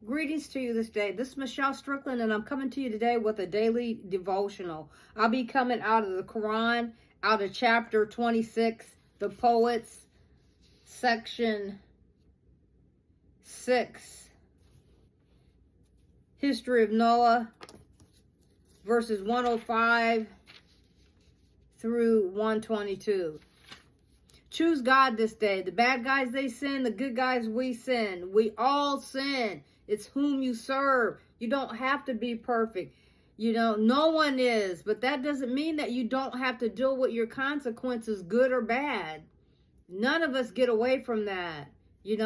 Greetings to you this day. This is Michelle Strickland, and I'm coming to you today with a daily devotional. I'll be coming out of the Quran, out of chapter 26, the Poets, section 6, History of Noah, verses 105 through 122. Choose God this day. The bad guys, they sin. The good guys, we sin. We all sin. It's whom you serve. You don't have to be perfect. No one is. But that doesn't mean that you don't have to deal with your consequences, good or bad. None of us get away from that. You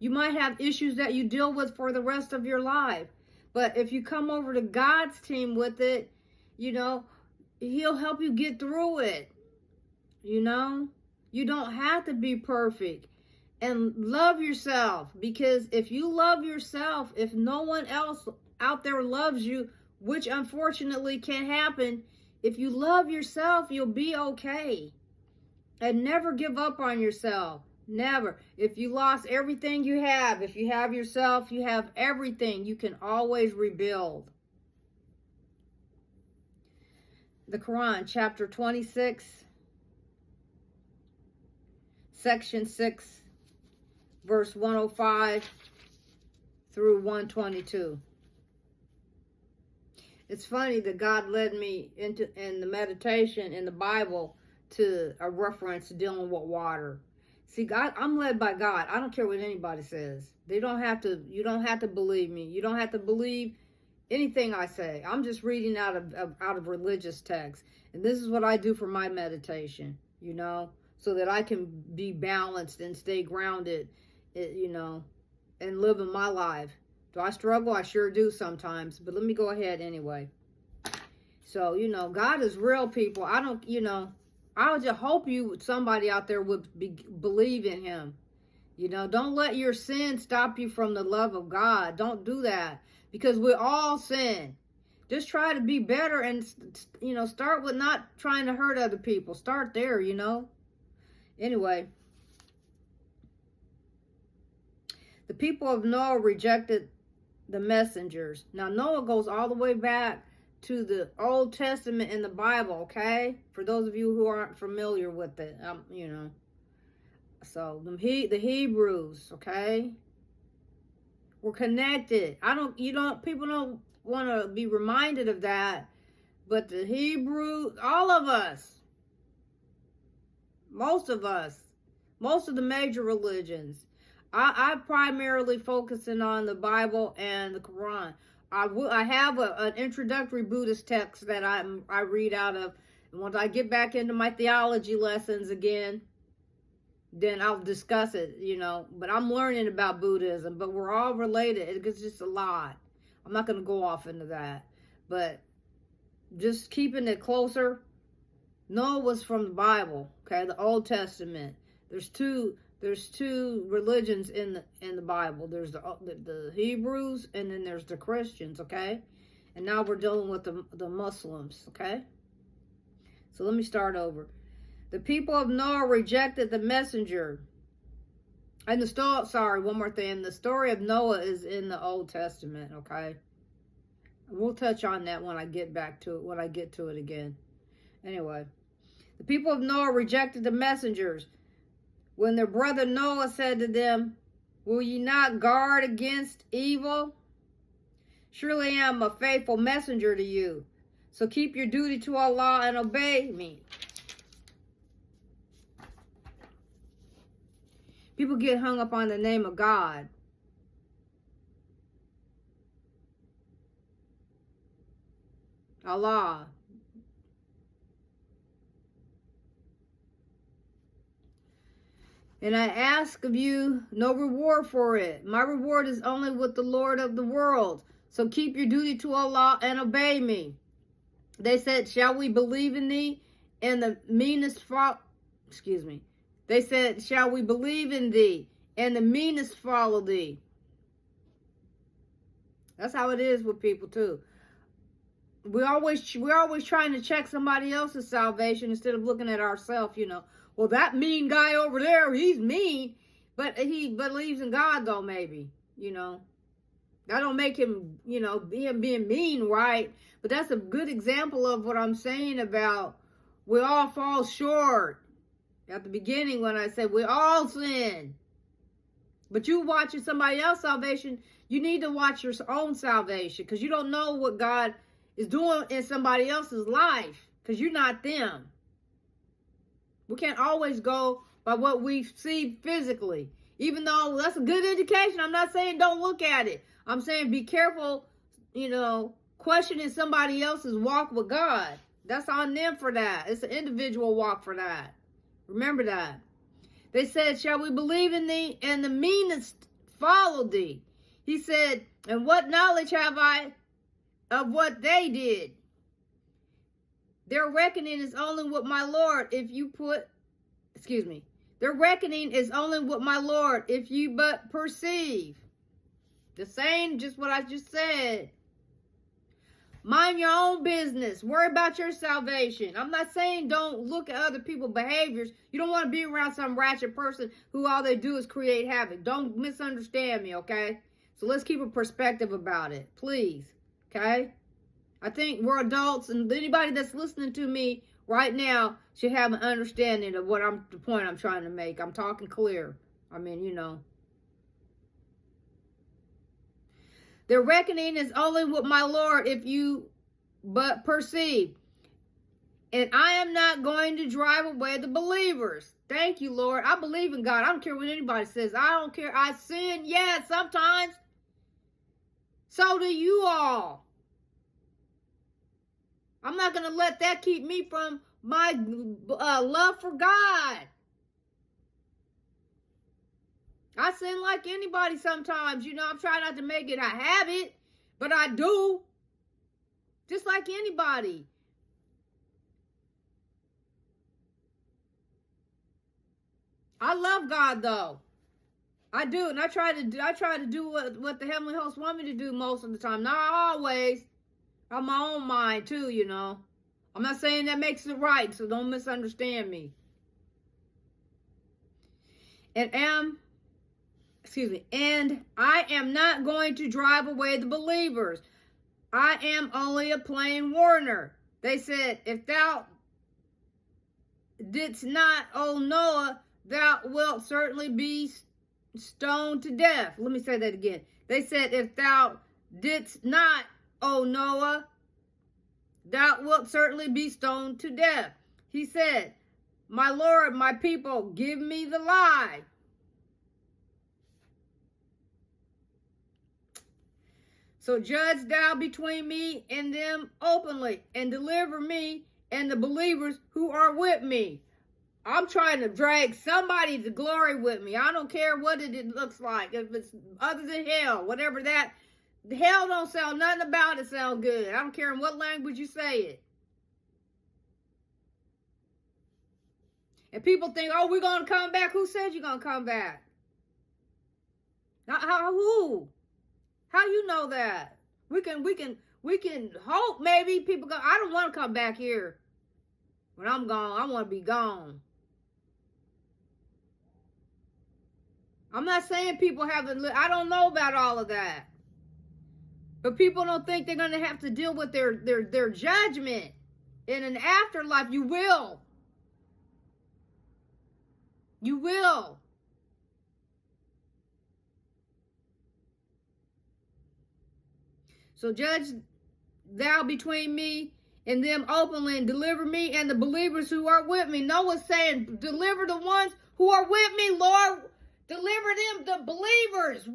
might have issues that you deal with for the rest of your life. But if you come over to God's team with it, He'll help you get through it. You don't have to be perfect. And love yourself, because if you love yourself, if no one else out there loves you, which unfortunately can happen, if you love yourself, you'll be okay. And never give up on yourself. Never. If you lost everything you have, if you have yourself, you have everything. You can always rebuild. The Quran, chapter 26, section 6, verse 105 through 122. It's funny that God led me in the meditation in the Bible to a reference dealing with water. See, God, I'm led by God. I don't care what anybody says. You don't have to believe me. You don't have to believe anything I say. I'm just reading out of religious texts. And this is what I do for my meditation, so that I can be balanced and stay grounded, and living my life. Do I struggle? I sure do sometimes, but let me go ahead anyway. So, God is real, people. I would just hope somebody out there would believe in Him. Don't let your sin stop you from the love of God. Don't do that, because we all sin. Just try to be better and, start with not trying to hurt other people. Start there, Anyway, the people of Noah rejected the messengers. Now, Noah goes all the way back to the Old Testament in the Bible, okay? For those of you who aren't familiar with it, So, the Hebrews, okay? We're connected. People don't want to be reminded of that, but the Hebrew, all of us, most of the major religions. I primarily focusing on the Bible and the Quran. I have an introductory Buddhist text that I read out of. And once I get back into my theology lessons again, then I'll discuss it, But I'm learning about Buddhism, but we're all related. It's just a lot. I'm not going to go off into that. But just keeping it closer. Noah was from the Bible, okay, the Old Testament. There's two religions in the Bible. There's the Hebrews, and then there's the Christians, okay? And now we're dealing with the Muslims, okay? So let me start over. The people of Noah rejected the messenger. And one more thing. The story of Noah is in the Old Testament, okay? We'll touch on that when I get back to it, when I get to it again. Anyway, the people of Noah rejected the messengers. When their brother Noah said to them, "Will ye not guard against evil? Surely I am a faithful messenger to you. So keep your duty to Allah and obey me." People get hung up on the name of God. Allah. And I ask of you no reward for it. My reward is only with the Lord of the world. So keep your duty to Allah and obey me. They said, "Shall we believe in thee?" And the meanest They said, "Shall we believe in thee?" And the meanest follow thee. That's how it is with people too. We're always trying to check somebody else's salvation instead of looking at ourselves, Well, that mean guy over there, he's mean, but he believes in God though, maybe, That don't make him, being mean, right? But that's a good example of what I'm saying about we all fall short. At the beginning when I said we all sin. But you watching somebody else's salvation, you need to watch your own salvation, because you don't know what God is doing in somebody else's life, because you're not them. We can't always go by what we see physically, even though that's a good indication. I'm not saying don't look at it. I'm saying be careful, questioning somebody else's walk with God. That's on them for that. It's an individual walk for that. Remember that. They said, shall we believe in thee, and the meanest follow thee? He said, and what knowledge have I of what they did? Their reckoning is only with my Lord Their reckoning is only with my Lord if you but perceive. The same, just what I just said. Mind your own business. Worry about your salvation. I'm not saying don't look at other people's behaviors. You don't want to be around some ratchet person who all they do is create havoc. Don't misunderstand me, okay? So let's keep a perspective about it, please, okay? I think we're adults, and anybody that's listening to me right now should have an understanding of the point I'm trying to make. I'm talking clear. Their reckoning is only with my Lord if you but perceive. And I am not going to drive away the believers. Thank you, Lord. I believe in God. I don't care what anybody says. I don't care. I sin, yes, sometimes. So do you all. I'm not going to let that keep me from my love for God. I sin like anybody sometimes. I'm trying not to make it a habit, but I do. Just like anybody. I love God though. I do, and I try to do what the heavenly host want me to do most of the time. Not always. I'm my own mind too, I'm not saying that makes it right, so don't misunderstand me. And I am not going to drive away the believers. I am only a plain warner. They said, if thou didst not, O Noah, thou wilt certainly be stoned to death. Let me say that again. They said, if thou didst not, O Noah, thou wilt certainly be stoned to death. He said, my Lord, my people, give me the lie. So judge thou between me and them openly, and deliver me and the believers who are with me. I'm trying to drag somebody to glory with me. I don't care what it looks like. If it's other than hell, whatever that. Hell don't sound, nothing about it sound good. I don't care in what language you say it. And people think, oh, we're going to come back. Who said you're going to come back? Who? How you know that? We can hope maybe people go. I don't want to come back here. When I'm gone, I want to be gone. I'm not saying people haven't. I don't know about all of that. But people don't think they're going to have to deal with their judgment in an afterlife. You will. You will. So judge thou between me and them openly, and deliver me and the believers who are with me. Noah's saying, deliver the ones who are with me, Lord. Deliver them, the believers.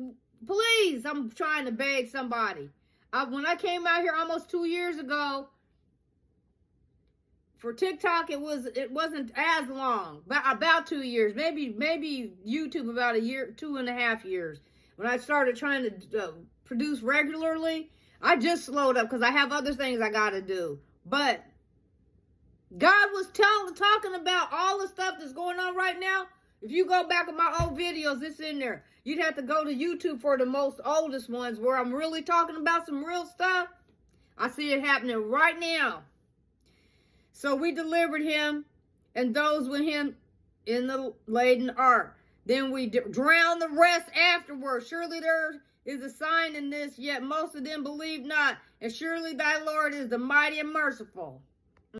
Please, I'm trying to beg somebody. When I came out here almost 2 years ago, for TikTok, it wasn't as long, but about 2 years, maybe YouTube about a year, 2.5 years. When I started trying to produce regularly, I just slowed up because I have other things I got to do. But God was talking about all the stuff that's going on right now. If you go back in my old videos, it's in there. You'd have to go to YouTube for the most oldest ones where I'm really talking about some real stuff. I see it happening right now. So we delivered him and those with him in the laden ark. Then we drowned the rest afterwards. Surely is a sign in this, yet most of them believe not. And surely thy Lord is the mighty and merciful.